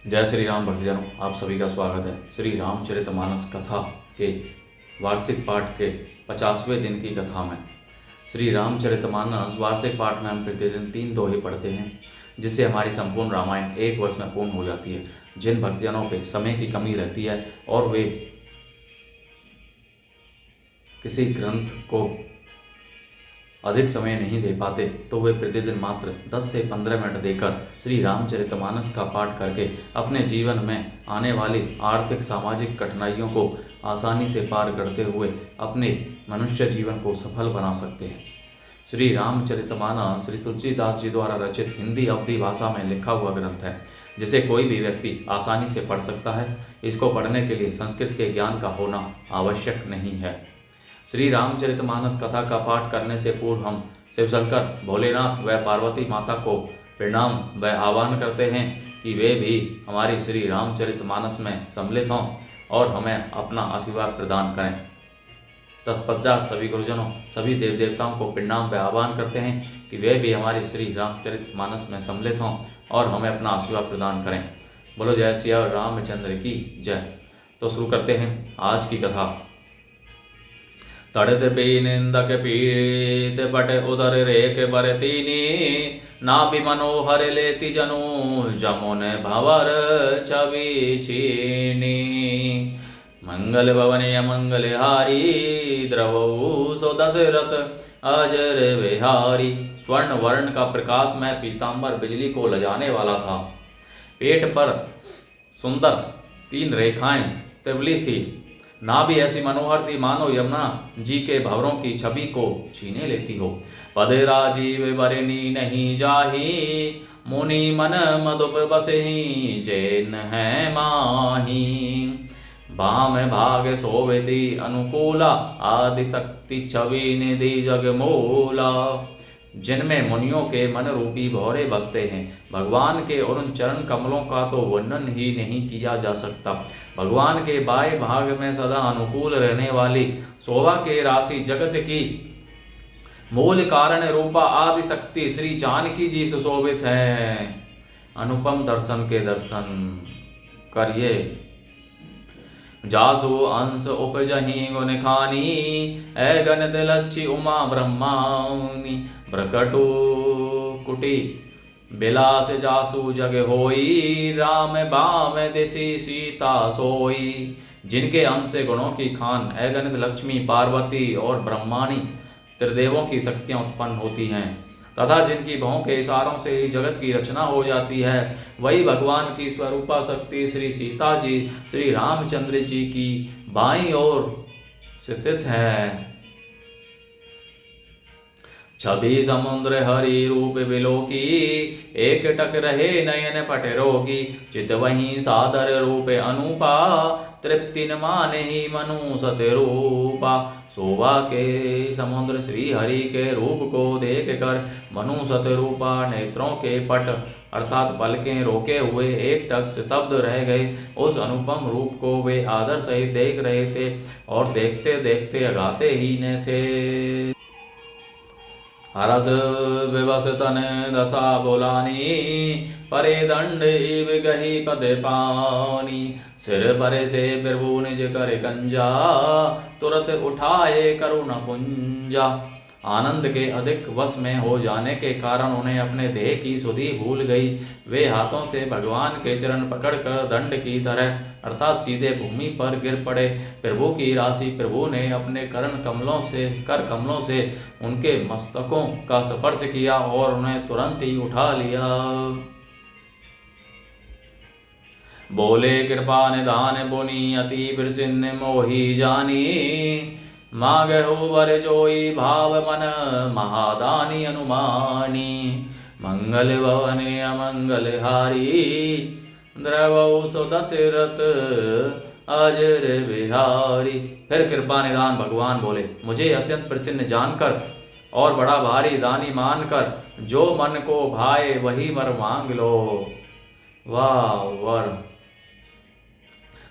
जय श्री राम भक्तजनों, आप सभी का स्वागत है। श्री रामचरितमानस कथा के वार्षिक पाठ के 50वें दिन की कथा में। श्री रामचरितमानस वार्षिक पाठ में हम प्रतिदिन 3 दोहे पढ़ते हैं, जिससे हमारी संपूर्ण रामायण 1 वर्ष में पूर्ण हो जाती है। जिन भक्तजनों पे समय की कमी रहती है और वे किसी ग्रंथ को अधिक समय नहीं दे पाते, तो वे प्रतिदिन मात्र 10 से 15 मिनट देकर श्री रामचरितमानस का पाठ करके अपने जीवन में आने वाली आर्थिक सामाजिक कठिनाइयों को आसानी से पार करते हुए अपने मनुष्य जीवन को सफल बना सकते हैं। श्री रामचरितमानस श्री तुलसीदास जी द्वारा रचित हिंदी अवधी भाषा में लिखा हुआ ग्रंथ है, जिसे कोई भी व्यक्ति आसानी से पढ़ सकता है। इसको पढ़ने के लिए संस्कृत के ज्ञान का होना आवश्यक नहीं है। श्री रामचरितमानस कथा का पाठ करने से पूर्व हम शिव शंकर, भोलेनाथ व पार्वती माता को प्रणाम व आह्वान करते हैं कि वे भी हमारी श्री रामचरितमानस में सम्मिलित हों और हमें अपना आशीर्वाद प्रदान करें। तत्पश्चात सभी गुरुजनों, सभी देव देवताओं को प्रणाम व आह्वान करते हैं कि वे भी हमारी श्री रामचरितमानस में सम्मिलित हों और हमें अपना आशीर्वाद प्रदान करें। बोलो जय सिया रामचंद्र की जय। तो शुरू करते हैं आज की कथा। तड़त पे निंदक पीड़ित बट उदर रेख बरतीनी, नाभि मनोहर लेति जनु जमुन भंवर छवि छीनी। मंगल भवन मंगल हारी, द्रवऊ सो दशरथ अजर विहारी। स्वर्ण वर्ण का प्रकाश में पीतांबर बिजली को लजाने वाला था। पेट पर सुंदर 3 रेखाएं त्रिवली थी। नाभि ऐसी मनोहर थी मानो यमुना जी के भंवरों की छवि को छीने लेती हो। पद राजीव बरनी नहीं जाही, मुनि मन मधुप बसही जैन है माही। बाम भाग शोभिति अनुकूला, आदि शक्ति छवि निधि जगमूला। जिनमें मुनियों के मन रूपी भौरे बसते हैं। भगवान के और उन चरण कमलों का तो वर्णन ही नहीं किया जा सकता। भगवान के बाएं भाग में सदा अनुकूल रहने वाली शोभा के राशि जगत की मूल कारण रूपा आदि शक्ति श्री जानकी जी सुशोभित है। अनुपम दर्शन के दर्शन करिए। जासु अंश उपजहि गुण खानी, ऐ गणित लच्छी उमा ब्रह्मानी। प्रकटु कुटी बिलास जासु जग होई, राम बाम दिशि सीता सोई। जिनके अंश से गुणों की खान अगणित लक्ष्मी, पार्वती और ब्रह्मानी त्रिदेवों की शक्तियां उत्पन्न होती हैं, तथा जिनकी भौं के इशारों से ही जगत की रचना हो जाती है, वही भगवान की स्वरूपा शक्ति श्री सीता जी श्री रामचंद्र जी की बाईं ओर स्थित है। छवि समुद्र हरि रूप विलोकी, एक टक रहे नयन पट रोगी। चित वहीं सादर रूप अनूपा, तृप्ति न माने ही मनु सतरूपा। शोभा के समुद्र श्री हरि के रूप को देख कर मनु सतरूपा नेत्रों के पट अर्थात पलकें रोके हुए एक टक स्तब्ध रह गए। उस अनुपम रूप को वे आदर सहित देख रहे थे और देखते देखते अगाते ही न थे। हरस विवस तन दशा बोलानी, परे दंड इव गही पद पानी। सिर परे से प्रभु निज कर कंजा, तुरत उठाए करुण पुंजा। आनंद के अधिक वश में हो जाने के कारण उन्हें अपने देह की सुधि भूल गई। वे हाथों से भगवान के चरण पकड़कर दंड की तरह अर्थात सीधे भूमि पर गिर पड़े। प्रभु की राशि प्रभु ने अपने कर कमलों से उनके मस्तकों का स्पर्श किया और उन्हें तुरंत ही उठा लिया। बोले कृपा निधान बुनि, अति प्रसन्न मोहि जानी। मांगहु वर जोई भाव मन, महादानी अनुमानी। मंगल भवन अमंगल हारी, द्रवौ सो दशरथ अजर विहारी। फिर कृपा निधान भगवान बोले, मुझे अत्यंत प्रसन्न जानकर और बड़ा भारी दानी मानकर जो मन को भाए वही वर मांग लो। वाह वर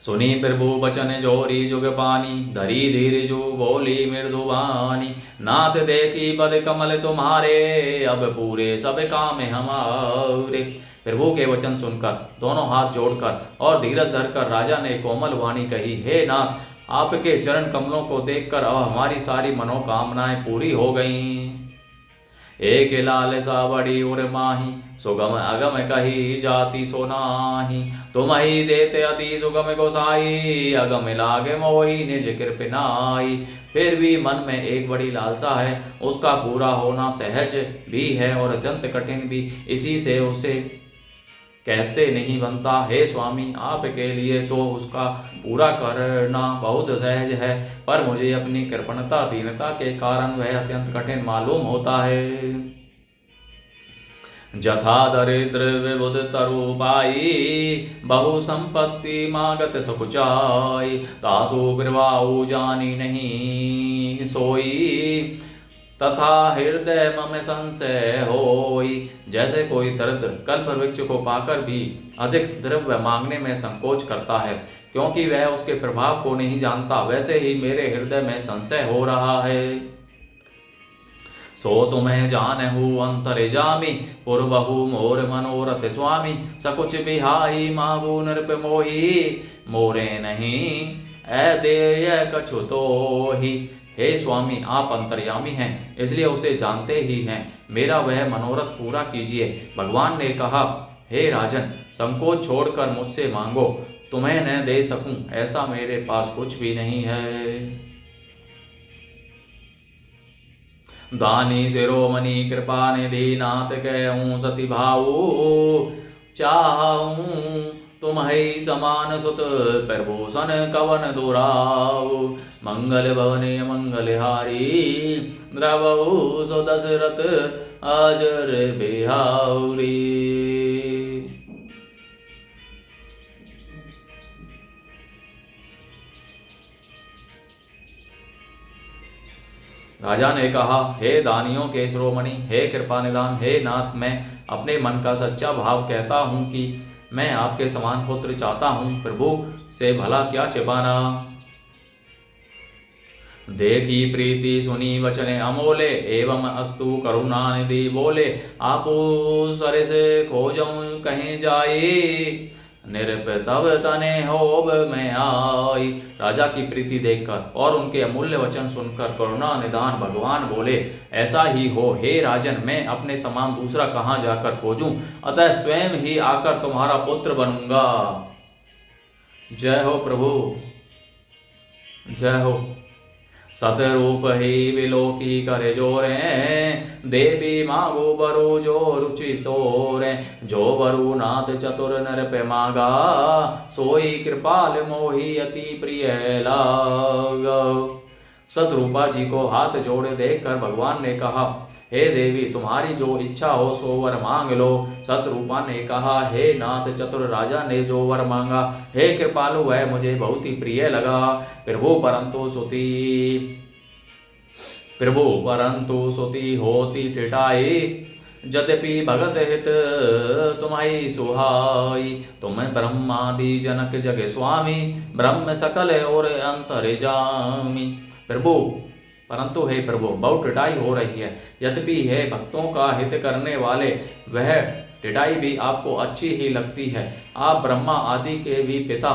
सुनी प्रभु बचन जोरी जुग पानी, धरी धीर जो बोली मृदुवानी। नाथ देखी पद कमल तुम्हारे, अब पूरे सब काम हमारे। प्रभु के वचन सुनकर दोनों हाथ जोड़कर और धीरज धरकर राजा ने कोमल वाणी कही, हे नाथ, आपके चरण कमलों को देखकर अब हमारी सारी मनोकामनाएं पूरी हो गईं। एक लाल सा बड़ी उर माही, सुगम अगम कही जाति सोनाही। तुम ही देते अति सुगम गोसाई, अगम लागे मोही निज कृपनाई। फिर भी मन में एक बड़ी लालसा है, उसका पूरा होना सहज भी है और अत्यंत कठिन भी, इसी से उसे कहते नहीं बनता। हे स्वामी, आपके लिए तो उसका पूरा करना बहुत सहज है, पर मुझे अपनी कृपणता दीनता के कारण वह अत्यंत कठिन मालूम होता है। जथा दरिद्र विबुध तरुपाई, बहु संपत्ति मागत सकुचाई। तासु बिरवाऊ जानी नहीं सोई, तथा हृदय मम संशय होई। जैसे कोई दरिद्र कल्प वृक्ष को पाकर भी अधिक द्रव्य मांगने में संकोच करता है, क्योंकि वह उसके प्रभाव को नहीं जानता, वैसे ही मेरे हृदय में संशय हो रहा है। सो तुम्हें जानहु अंतर्जामी, पूर्वहु मोर मनोरथ स्वामी। सकुच बिहाई मांगू नृप मोही, मोरे नहीं अदेय कछु तोहि। हे स्वामी, आप अंतर्यामी हैं, इसलिए उसे जानते ही हैं, मेरा वह मनोरथ पूरा कीजिए। भगवान ने कहा, हे राजन, संकोच छोड़कर मुझसे मांगो, तुम्हें न दे सकूं ऐसा मेरे पास कुछ भी नहीं है। दानी शिरोमणि कृपा निधि नाथ कहूँ सती भाऊ। चाहूँ तुम ही समान सुत प्रभूषण कवन दुराऊ। मंगल भवने मंगलहारी, द्रवऊ सो दशरथ अजर बिहारी। राजा ने कहा, हे दानियों के शिरोमणि, हे कृपा निधान, हे नाथ, मैं अपने मन का सच्चा भाव कहता हूँ कि मैं आपके समान पुत्र चाहता हूँ। प्रभु से भला क्या छिपाना। देखी प्रीति सुनी वचने अमोले, एवं अस्तु करुणा निधि बोले। आपो सरिस खोजऊं कहीं जाई, निरप तब तने होब में आई। राजा की प्रीति देखकर और उनके अमूल्य वचन सुनकर करुणा निधान भगवान बोले, ऐसा ही हो हे राजन, मैं अपने समान दूसरा कहाँ जाकर खोजूं, अतः स्वयं ही आकर तुम्हारा पुत्र बनूंगा। जय हो प्रभु, जय हो। सतरूप ही विलोकी करे जोरे, देवी मांगो बरु जो रुचि तोरे। जो बरु नाथ चतुर नर पे मांगा, सोई कृपाल मोही अति प्रिय लागा। सतरूपा जी को हाथ जोड़े देखकर भगवान ने कहा, हे देवी, तुम्हारी जो इच्छा हो सो वर मांग लो। सतरूपा ने कहा, हे नाथ चतुर राजा ने जो वर मांगा, हे कृपालु, वह मुझे बहुत ही प्रिय लगा। प्रभु परंतु सुती होती टिटाई, यद्यपि भगत हित तुम्हारी सुहाई। तुम ब्रह्मादि जनक जग स्वामी, ब्रह्म सकल और अंतर्जामी। प्रभु, परंतु हे प्रभु, बहुत टिटाई हो रही है, यद्यपि हे भक्तों का हित करने वाले, वह टिटाई भी आपको अच्छी ही लगती है। आप ब्रह्मा आदि के भी पिता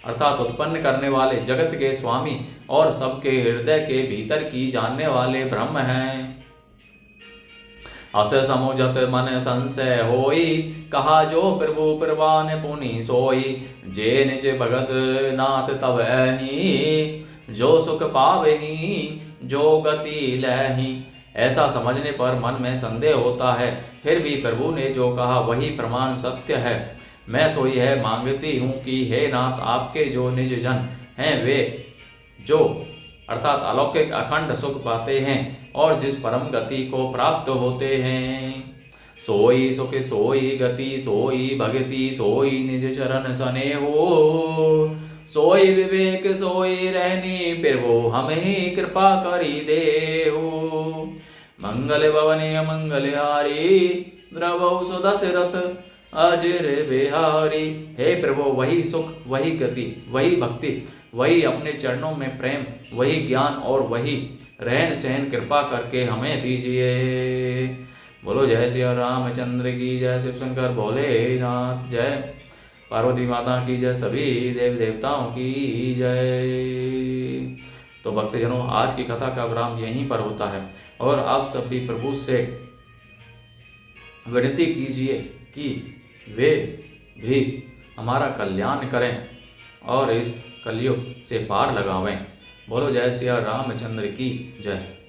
अर्थात उत्पन्न करने वाले, जगत के स्वामी और सबके हृदय के भीतर की जानने वाले ब्रह्म हैं। अस समुझत मन संशय होई, कहा जो प्रभु प्रवान पुनि सोई। जे निज भगत नाथ तब अहि, जो सुख पावहि जो गति लहि। ऐसा समझने पर मन में संदेह होता है, फिर भी प्रभु ने जो कहा वही प्रमाण सत्य है। मैं तो यह मांगती हूँ कि हे नाथ, आपके जो निज जन हैं वे जो अर्थात अलौकिक अखंड सुख पाते हैं और जिस परम गति को प्राप्त होते हैं, सोई सुख सोई गति सोई भगति सोई निज चरण सने हो। सोई विवेक सोई रहनी, प्रभु हमें कृपा करी दे हो। मंगल भवने मंगलहारी, द्रवौ सुदशरथ अजर बिहारी। हे प्रभु, वही सुख, वही गति, वही भक्ति, वही अपने चरणों में प्रेम, वही ज्ञान और वही रहन सहन कृपा करके हमें दीजिए। बोलो जय श्री रामचंद्र की जय। शिव शंकर भोलेनाथ जय। पार्वती माता की जय। सभी देव देवताओं की जय। तो भक्तजनों, आज की कथा का विराम यहीं पर होता है और आप सब भी प्रभु से विनती कीजिए कि वे भी हमारा कल्याण करें और इस कलयुग से पार लगावें। बोलो जय श्री रामचंद्र की जय।